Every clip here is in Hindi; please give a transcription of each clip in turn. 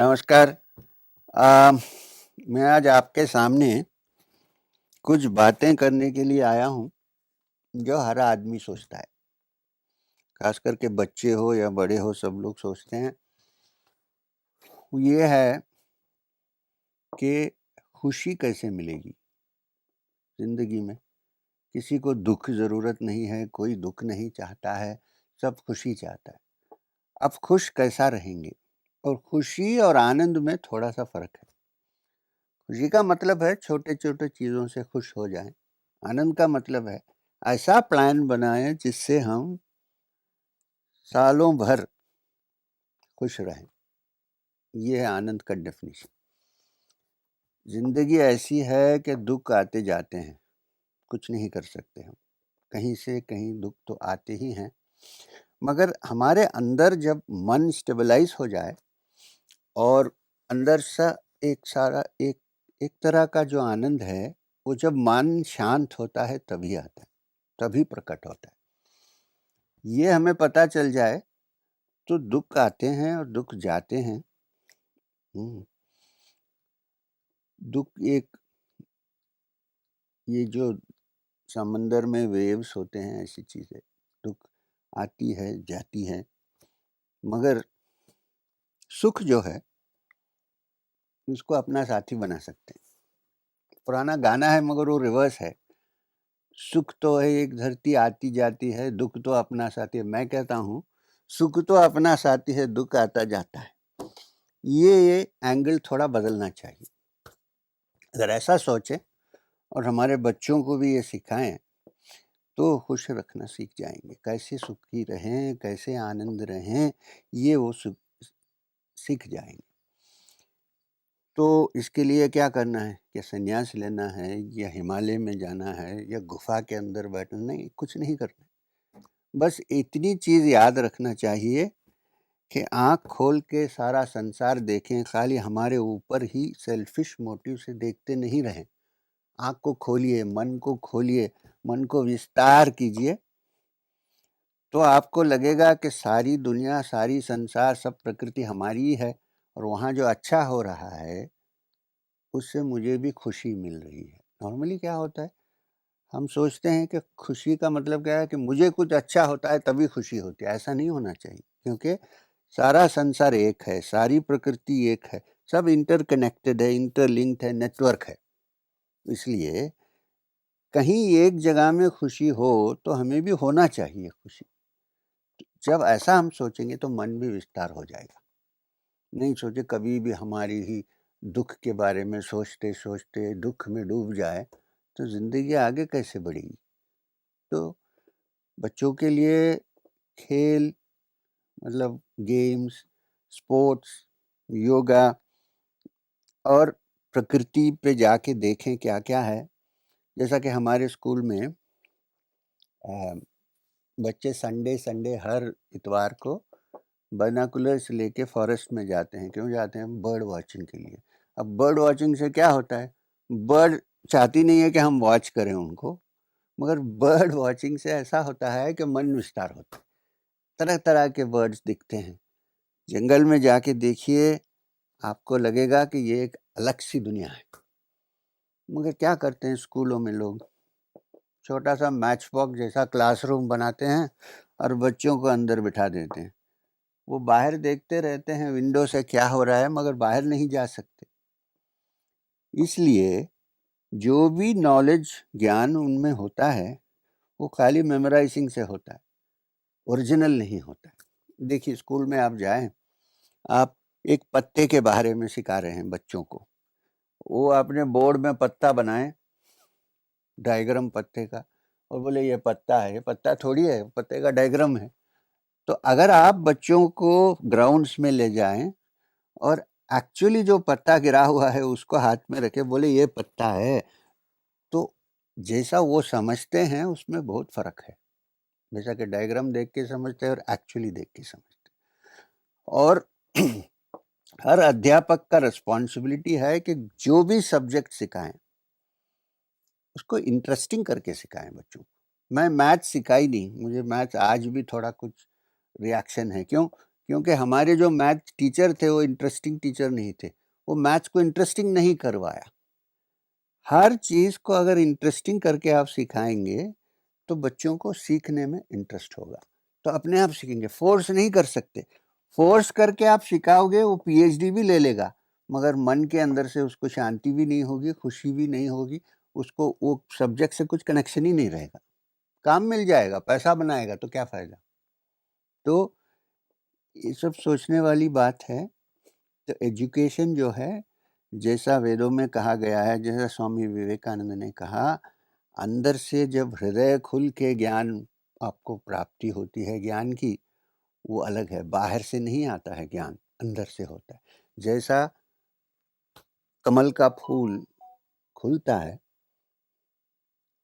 नमस्कार। अ, मैं आज आपके सामने कुछ बातें करने के लिए आया हूँ, जो हर आदमी सोचता है। ख़ास करके बच्चे हो या बड़े हो, सब लोग सोचते हैं। ये है कि खुशी कैसे मिलेगी ज़िंदगी में। किसी को दुःख ज़रूरत नहीं है, कोई दुःख नहीं चाहता है, सब खुशी चाहता है। अब खुश कैसा रहेंगे? और खुशी और आनंद में थोड़ा-सा फ़र्क है। खुशी का मतलब है छोटे-छोटे चीज़ों से खुश हो जाएँ। आनंद का मतलब है ऐसा प्लान बनाएँ जिससे हम सालों भर खुश रहें। ये है आनंद का डेफ़िनिशन। ज़िंदगी ऐसी है कि दुःख आते जाते हैं, कुछ नहीं कर सकते हम। कहीं से कहीं दुःख तो आते ही हैं, मगर हमारे अंदर जब मन स्टेबलाइज़ हो जाए और अंदर सा एक एक तरह का जो आनंद है, वो जब मन शांत होता है तभी आता है, तभी प्रकट होता है। ये हमें पता चल जाए तो दुःख आते हैं और दुःख जाते हैं। दुःख एक ये जो समंदर में वेव्स होते हैं, ऐसी चीज़ है। दुःख आती है, जाती है, मगर सुख जो है, उसको अपना साथी बना सकते हैं। पुराना गाना है मगर वो रिवर्स है। सुख तो है एक धरती आती जाती है, दुःख तो अपना साथी है। मैं कहता हूँ, सुख तो अपना साथी है, दुःख आता जाता है। ये एंगल थोड़ा बदलना चाहिए। अगर ऐसा सोचें और हमारे बच्चों को भी ये सिखाएँ, तो खुश रखना सीख जाएँगे। कैसे सुखी रहें, कैसे आनंद रहें, ये वो सीख जाएँगे। तो इसके लिए क्या करना है? क्या संन्यास लेना है या हिमालय में जाना है या गुफ़ा के अंदर बैठना? नहीं, कुछ नहीं करना। बस इतनी चीज़ याद रखना चाहिए कि आँख खोल के सारा संसार देखें, खाली हमारे ऊपर ही सेल्फ़िश मोटिव से देखते नहीं रहें। आँख को खोलिए, मन को विस्तार कीजिए, तो आपको लगेगा कि सारी दुनिया, सारी संसार, सब प्रकृति हमारी ही है और वहाँ जो अच्छा हो रहा है, उससे मुझे भी खुशी मिल रही है। नॉर्मली क्या होता है, हम सोचते हैं कि खुशी का मतलब क्या है कि मुझे कुछ अच्छा होता है तभी खुशी होती है। ऐसा नहीं होना चाहिए, क्योंकि सारा संसार एक है, सारी प्रकृति एक है, सब इंटरकनेक्टेड है, इंटरलिंक्ड है, नेटवर्क है। इसलिए कहीं एक जगह में खुशी हो, तो हमें भी होना चाहिए खुशी। जब ऐसा हम सोचेंगे तो मन भी विस्तार हो जाएगा। नहीं सोचे कभी भी हमारी ही दुःख के बारे में सोचते-सोचते दुःख में डूब जाए, तो ज़िंदगी आगे कैसे बढ़ेगी? तो बच्चों के लिए खेल मतलब गेम्स, स्पोर्ट्स, योगा और प्रकृति पे जाके देखें क्या-क्या है। जैसा कि हमारे स्कूल में अ, बच्चे संडे हर इतवार को बाइनोकुलर्स लेके फॉरेस्ट में जाते हैं। क्यों जाते हैं? बर्ड वॉचिंग के लिए। अब बर्ड वॉचिंग से क्या होता है? बर्ड चाहती नहीं है कि हम वॉच करें उनको, मगर बर्ड वॉचिंग से ऐसा होता है कि मन विस्तार होता है। तरह-तरह के बर्ड्स दिखते हैं। जंगल में जाके देखिए, आपको लगेगा कि ये एक अलग-सी दुनिया है। मगर क्या करते हैं स्कूलों में लोग? छोटा-सा मैच बॉक्स जैसा क्लासरूम बनाते हैं और बच्चों को अंदर बिठा देते हैं। वो बाहर देखते रहते हैं विंडो से क्या हो रहा है, मगर बाहर नहीं जा सकते। इसलिए जो भी नॉलेज, ज्ञान उनमें होता है, वो खाली मेमोराइज़िंग से होता है, ओरिजिनल नहीं होता है। देखिए स्कूल में आप जाएँ, आप एक पत्ते के बारे में सिखा रहे हैं बच्चों को। वो अपने बोर्ड में पत्ता बनाएँ, डायग्राम पत्ते का, और बोले ये पत्ता है, ये पत्ता थोड़ी है, पत्ते का डायग्राम है। तो अगर आप बच्चों को ग्राउंड्स में ले जाएँ और एक्चुअली जो पत्ता गिरा हुआ है उसको हाथ में रखे बोले ये पत्ता है, तो जैसा वो समझते हैं उसमें बहुत फ़र्क है। जैसा कि डायग्राम देख के समझते हैं और एक्चुअली देख के समझते हैं। और हर अध्यापक का रिस्पॉन्सिबिलिटी है कि जो भी सब्जेक्ट सिखाएँ, उसको इंटरेस्टिंग करके सिखाएँ बच्चों को। मैं मैथ्स सिखाई नहीं, मुझे मैथ्स आज भी थोड़ा कुछ रिएक्शन है। क्यों? क्योंकि हमारे जो मैथ टीचर थे वो इंटरेस्टिंग टीचर नहीं थे, वो मैथ्स को इंटरेस्टिंग नहीं करवाया। हर चीज़ को अगर इंटरेस्टिंग करके आप सिखाएंगे तो बच्चों को सीखने में इंटरेस्ट होगा, तो अपने आप सीखेंगे। फोर्स नहीं कर सकते, फोर्स करके आप सिखाओगे वो पीएचडी भी ले लेगा, मगर मन के अंदर से उसको शांति भी नहीं होगी, खुशी भी नहीं होगी, उसको वो सब्जेक्ट से कुछ कनेक्शन ही नहीं रहेगा। काम मिल जाएगा, पैसा बनाएगा, तो क्या फायदा। तो ये सब सोचने वाली बात है। तो एजुकेशन जो है, जैसा वेदों में कहा गया है, जैसा स्वामी विवेकानंद ने कहा, अंदर से जब हृदय खुल के ज्ञान आपको प्राप्ति होती है ज्ञान की, वो अलग है। बाहर से नहीं आता है ज्ञान, अंदर से होता है। जैसा कमल का फूल खुलता है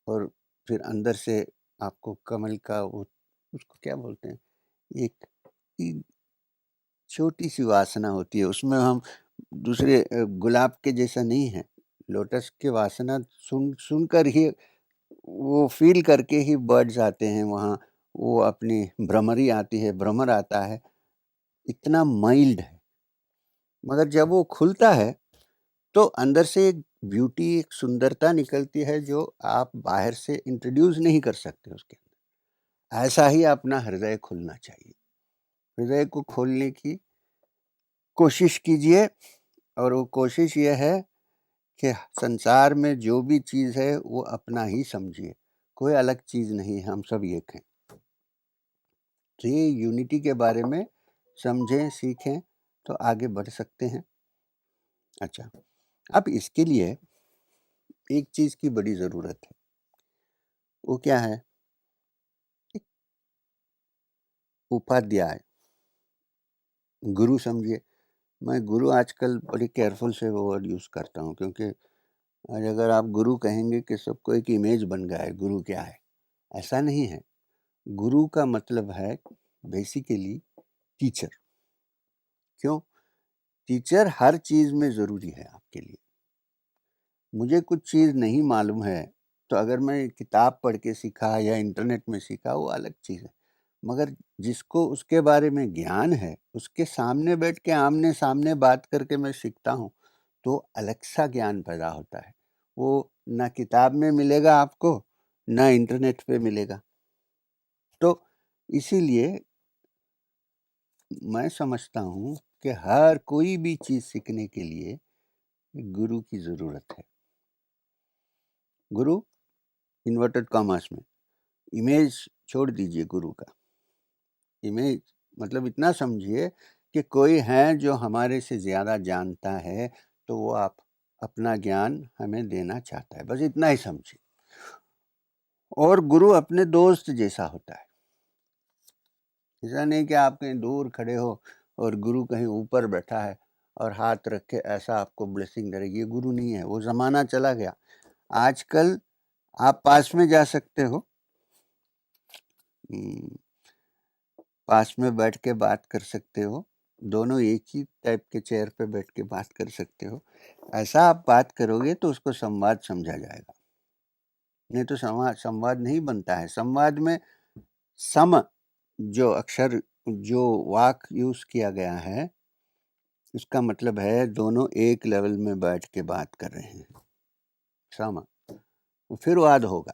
और फिर अंदर से आपको कमल का वो, उसको क्या बोलते हैं, एक छोटी सी वासना होती है, उसमें हम दूसरे गुलाब के जैसा नहीं है। लोटस के वासना सुनकर ही, वो फील करके ही बर्ड्स आते हैं वहाँ, वो अपनी भ्रमरी आती है, भ्रमर आता है, इतना माइल्ड है। मगर जब वो खुलता है तो अंदर से एक ब्यूटी, एक सुंदरता निकलती है जो आप बाहर से इंट्रोड्यूस नहीं कर सकते उसके अंदर। ऐसा ही अपना हृदय खुलना चाहिए। हृदय को खोलने की कोशिश कीजिए, और वो कोशिश ये है कि संसार में जो भी चीज़ है वो अपना ही समझिए, कोई अलग चीज़ नहीं, हम सब एक हैं। तो ये यूनिटी के बारे में समझें, सीखें, तो आगे बढ़ सकते हैं। अच्छा, अब इसके लिए एक चीज़ की बड़ी ज़रूरत है, वो क्या है? उपाध्याय, गुरु समझिए। मैं गुरु आजकल बड़ी केयरफुल से वो वर्ड यूज़ करता हूँ, क्योंकि आज अगर आप गुरु कहेंगे कि सबको एक इमेज बन गया है गुरु क्या है, ऐसा नहीं है। गुरु का मतलब है बेसिकली टीचर। क्यों? टीचर हर चीज़ में ज़रूरी है आपके लिए। मुझे कुछ चीज़ नहीं मालूम है, तो अगर मैं किताब पढ़ के सीखा या इंटरनेट में सीखा, वो अलग चीज़ है। मगर जिसको उसके बारे में ज्ञान है, उसके सामने बैठ के आमने सामने बात करके मैं सीखता हूँ, तो अलग सा ज्ञान पैदा होता है। वो ना किताब में मिलेगा आपको, ना इंटरनेट पे मिलेगा। तो इसीलिए मैं समझता हूँ कि हर कोई भी चीज़ सीखने के लिए गुरु की ज़रूरत है। गुरु इन्वर्टेड कॉमास में, इमेज छोड़ दीजिए गुरु का। इमेज मतलब इतना समझिए कि कोई है जो हमारे से ज़्यादा जानता है, तो वो आप अपना ज्ञान हमें देना चाहता है, बस इतना ही समझिए। और गुरु अपने दोस्त जैसा होता है। ऐसा नहीं कि आप कहीं दूर खड़े हो और गुरु कहीं ऊपर बैठा है और हाथ रख के ऐसा आपको ब्लेसिंग दे रही है, ये गुरु नहीं है। वो ज़माना चला गया। आजकल आप पास में जा सकते हो, पास में बैठ के बात कर सकते हो, दोनों एक ही टाइप के चेयर पे बैठ के बात कर सकते हो। ऐसा आप बात करोगे तो उसको संवाद समझा जाएगा, नहीं तो संवाद नहीं बनता है। संवाद में सम जो अक्षर, जो वाक यूज किया गया है, उसका मतलब है दोनों एक लेवल में बैठ के बात कर रहे हैं, सम। फिर वाद होगा।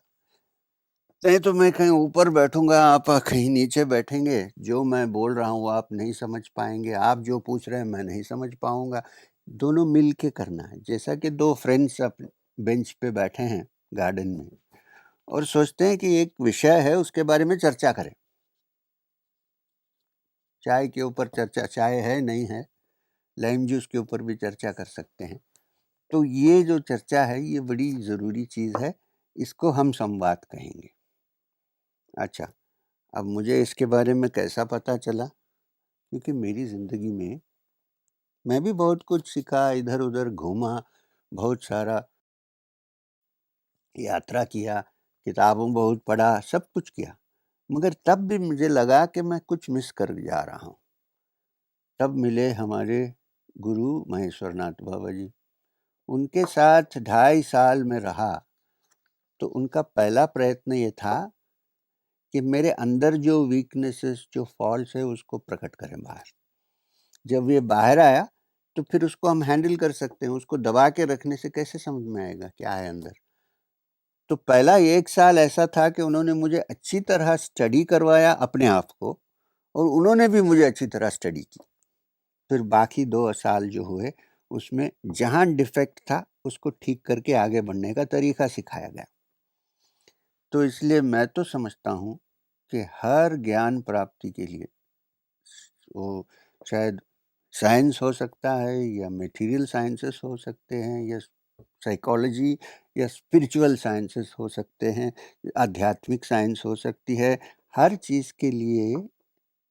नहीं तो मैं कहीं ऊपर बैठूंगा, आप कहीं नीचे बैठेंगे, जो मैं बोल रहा हूँ आप नहीं समझ पाएंगे, आप जो पूछ रहे हैं मैं नहीं समझ पाऊंगा। दोनों मिल के करना है। जैसा कि दो फ्रेंड्स अपने बेंच पे बैठे हैं गार्डन में और सोचते हैं कि एक विषय है, उसके बारे में चर्चा करें। चाय के ऊपर चर्चा, चाय है नहीं है, लाइम जूस के ऊपर भी चर्चा कर सकते हैं। तो ये जो चर्चा है, ये बड़ी ज़रूरी चीज़ है, इसको हम संवाद कहेंगे। अच्छा, अब मुझे इसके बारे में कैसा पता चला? क्योंकि मेरी ज़िंदगी में मैं भी बहुत कुछ सीखा, इधर-उधर घूमा, बहुत सारा यात्रा किया, किताबों बहुत पढ़ा, सब कुछ किया। मगर तब भी मुझे लगा कि मैं कुछ मिस कर जा रहा हूँ। तब मिले हमारे गुरु महेश्वरनाथ बाबा जी। उनके साथ 2.5 साल में रहा, तो उनका पहला प्रयत्न ये था कि मेरे अंदर जो वीकनेसेस, जो फॉल्ट्स है, उसको प्रकट करें बाहर। जब ये बाहर आया तो फिर उसको हम हैंडल कर सकते हैं। उसको दबा के रखने से कैसे समझ में आएगा क्या है अंदर? तो पहला 1 साल ऐसा था कि उन्होंने मुझे अच्छी तरह स्टडी करवाया अपने आप को, और उन्होंने भी मुझे अच्छी तरह स्टडी की। फिर बाकी 2 साल जो हुए उसमें जहाँ डिफेक्ट था उसको ठीक करके आगे बढ़ने का तरीका सिखाया गया। तो इसलिए मैं तो समझता हूँ कि हर ज्ञान प्राप्ति के लिए वो शायद साइंस हो सकता है या मटेरियल साइंसेस हो सकते हैं या साइकोलॉजी या स्पिरिचुअल साइंसेस हो सकते हैं, आध्यात्मिक साइंस हो सकती है। हर चीज़ के लिए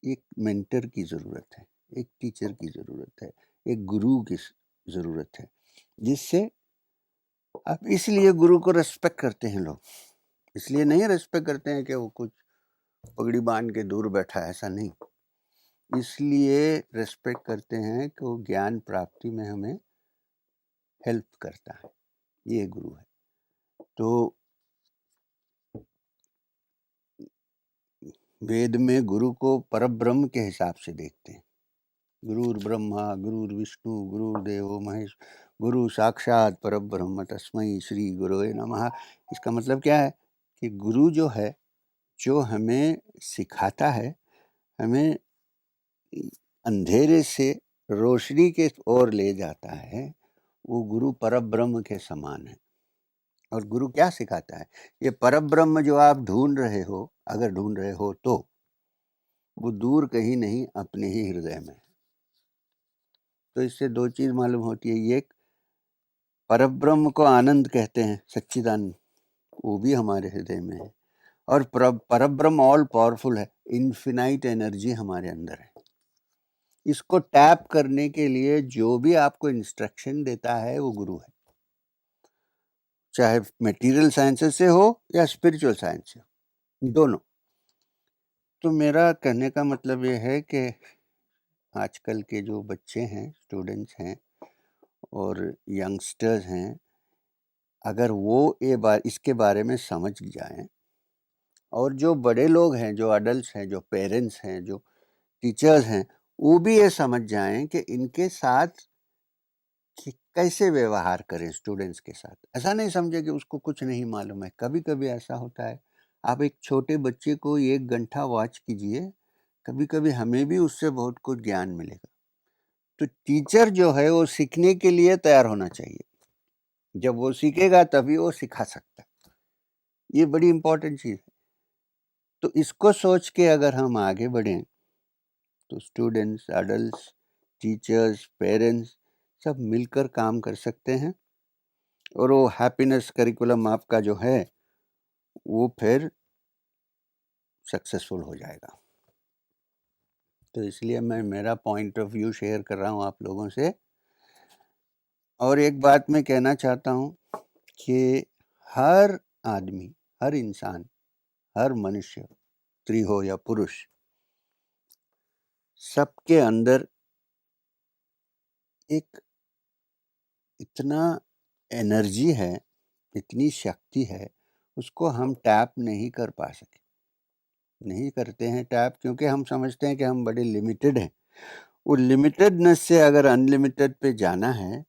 एक मेंटर की ज़रूरत है, एक टीचर की ज़रूरत है, एक गुरु की ज़रूरत है, जिससे अब इसलिए गुरु को रिस्पेक्ट करते हैं लोग। इसलिए नहीं रिस्पेक्ट करते हैं कि वो कुछ पगड़ी बांध के दूर बैठा है, ऐसा नहीं। इसलिए रिस्पेक्ट करते हैं कि वो ज्ञान प्राप्ति में हमें हेल्प करता है, ये गुरु है। तो वेद में गुरु को परब्रह्म के हिसाब से देखते हैं। गुरुर् ब्रह्मा गुरुर्विष्णु गुरुर्देवो महेश गुरु साक्षात परब्रह्म तस्मै श्री गुरुवे नमः। इसका मतलब क्या है कि गुरु जो है, जो हमें सिखाता है, हमें अंधेरे से रोशनी के ओर ले जाता है, वो गुरु परब्रह्म के समान है। और गुरु क्या सिखाता है? ये परब्रह्म जो आप ढूंढ रहे हो, अगर ढूंढ रहे हो तो वो दूर कहीं नहीं, अपने ही हृदय में है। तो इससे 2 चीज़ मालूम होती है। एक, परब्रह्म को आनंद कहते हैं, सच्चिदानंद, वो भी हमारे हृदय में है। और परब्रह्म ऑल पावरफुल है, इन्फिनाइट एनर्जी हमारे अंदर है। इसको टैप करने के लिए जो भी आपको इंस्ट्रक्शन देता है वो गुरु है, चाहे मटेरियल साइंसेस से हो या स्पिरिचुअल साइंस से हो, दोनों। तो मेरा कहने का मतलब ये है कि आजकल के जो बच्चे हैं, स्टूडेंट्स हैं और यंगस्टर्स हैं, अगर वो इसके बारे में समझ जाएं, और जो बड़े लोग हैं, जो अडल्ट हैं, जो पेरेंट्स हैं, जो टीचर्स हैं, वो भी ये समझ जाएं कि इनके साथ कि कैसे व्यवहार करें स्टूडेंट्स के साथ। ऐसा नहीं समझे कि उसको कुछ नहीं मालूम है। कभी कभी ऐसा होता है, आप एक छोटे बच्चे को 1 घंटा वॉच कीजिए, कभी कभी हमें भी उससे बहुत कुछ ज्ञान मिलेगा। तो टीचर जो है वो सीखने के लिए तैयार होना चाहिए। जब वो सीखेगा तभी वो सिखा सकता है। ये बड़ी इंपॉर्टेंट चीज़ है। तो इसको सोच के अगर हम आगे बढ़ें तो स्टूडेंट्स, एडल्ट्स, टीचर्स, पेरेंट्स सब मिलकर काम कर सकते हैं, और वो हैप्पीनेस करिकुलम आपका जो है वो फिर सक्सेसफुल हो जाएगा। तो इसलिए मैं मेरा पॉइंट ऑफ व्यू शेयर कर रहा हूँ आप लोगों से। और एक बात मैं कहना चाहता हूँ कि हर आदमी, हर इंसान, हर मनुष्य, स्त्री हो या पुरुष, सबके अंदर एक इतना एनर्जी है, इतनी शक्ति है, उसको हम टैप नहीं कर पा सके, नहीं करते हैं टैप, क्योंकि हम समझते हैं कि हम बड़े लिमिटेड हैं। वो लिमिटेडनेस से अगर अनलिमिटेड पे जाना है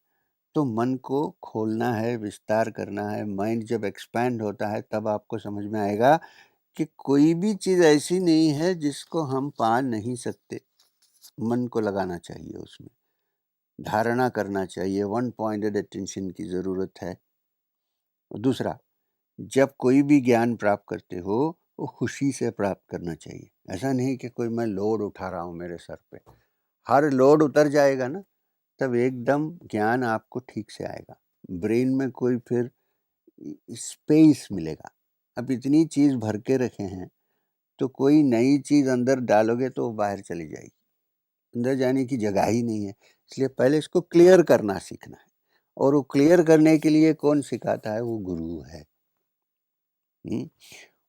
तो मन को खोलना है, विस्तार करना है। माइंड जब एक्सपैंड होता है तब आपको समझ में आएगा कि कोई भी चीज़ ऐसी नहीं है जिसको हम पा नहीं सकते। मन को लगाना चाहिए, उसमें धारणा करना चाहिए, वन पॉइंटेड अटेंशन की ज़रूरत है। और दूसरा, जब कोई भी ज्ञान प्राप्त करते हो वो खुशी से प्राप्त करना चाहिए। ऐसा नहीं कि कोई मैं लोड उठा रहा हूँ मेरे सर पे। हर लोड उतर जाएगा ना, तब एकदम ज्ञान आपको ठीक से आएगा, ब्रेन में कोई फिर स्पेस मिलेगा। अब इतनी चीज़ भर के रखे हैं तो कोई नई चीज़ अंदर डालोगे तो वो बाहर चली जाएगी, अंदर जाने की जगह ही नहीं है। इसलिए पहले इसको क्लियर करना सीखना है, और वो क्लियर करने के लिए कौन सिखाता है? वो गुरु है।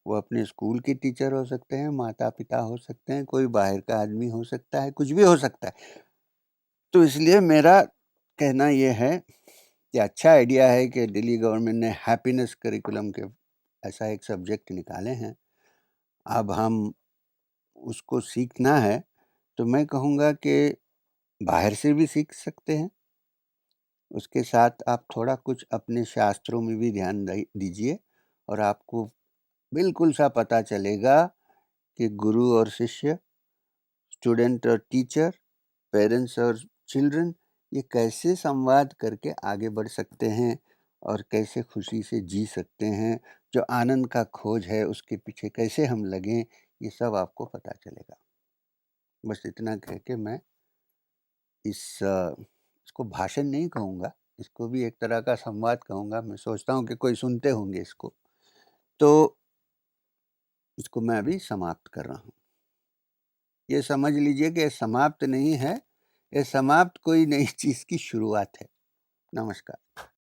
वो अपने स्कूल के टीचर हो सकते हैं, माता पिता हो सकते हैं, कोई बाहर का आदमी हो सकता है, कुछ भी हो सकता है। तो इसलिए मेरा कहना ये है कि अच्छा आइडिया है कि दिल्ली गवर्नमेंट ने हैप्पीनेस करिकुलम के ऐसा एक सब्जेक्ट निकाले हैं। अब हम उसको सीखना है। तो मैं कहूँगा कि बाहर से भी सीख सकते हैं, उसके साथ आप थोड़ा कुछ अपने शास्त्रों में भी ध्यान दीजिए और आपको बिल्कुल सा पता चलेगा कि गुरु और शिष्य, स्टूडेंट और टीचर, पेरेंट्स और चिल्ड्रन, ये कैसे संवाद करके आगे बढ़ सकते हैं और कैसे खुशी से जी सकते हैं। जो आनंद का खोज है उसके पीछे कैसे हम लगें, ये सब आपको पता चलेगा। बस इतना कह के मैं इसको भाषण नहीं कहूँगा, इसको भी एक तरह का संवाद कहूँगा। मैं सोचता हूँ कि कोई सुनते होंगे इसको, तो इसको मैं अभी समाप्त कर रहा हूँ। ये समझ लीजिए कि ये समाप्त नहीं है, ये समाप्त कोई नई चीज़ की शुरुआत है। नमस्कार।